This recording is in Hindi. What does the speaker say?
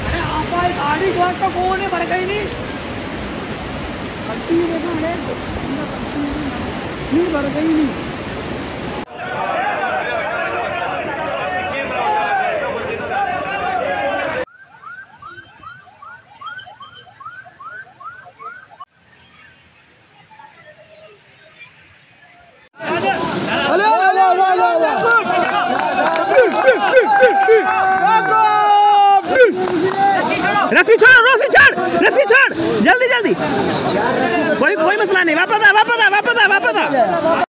अरे आप गाड़ी कौन का कौन है, भर गई नहीं भर गई नहीं। रस्सी छोड़ जल्दी जल्दी, कोई मसला नहीं, वापस आ।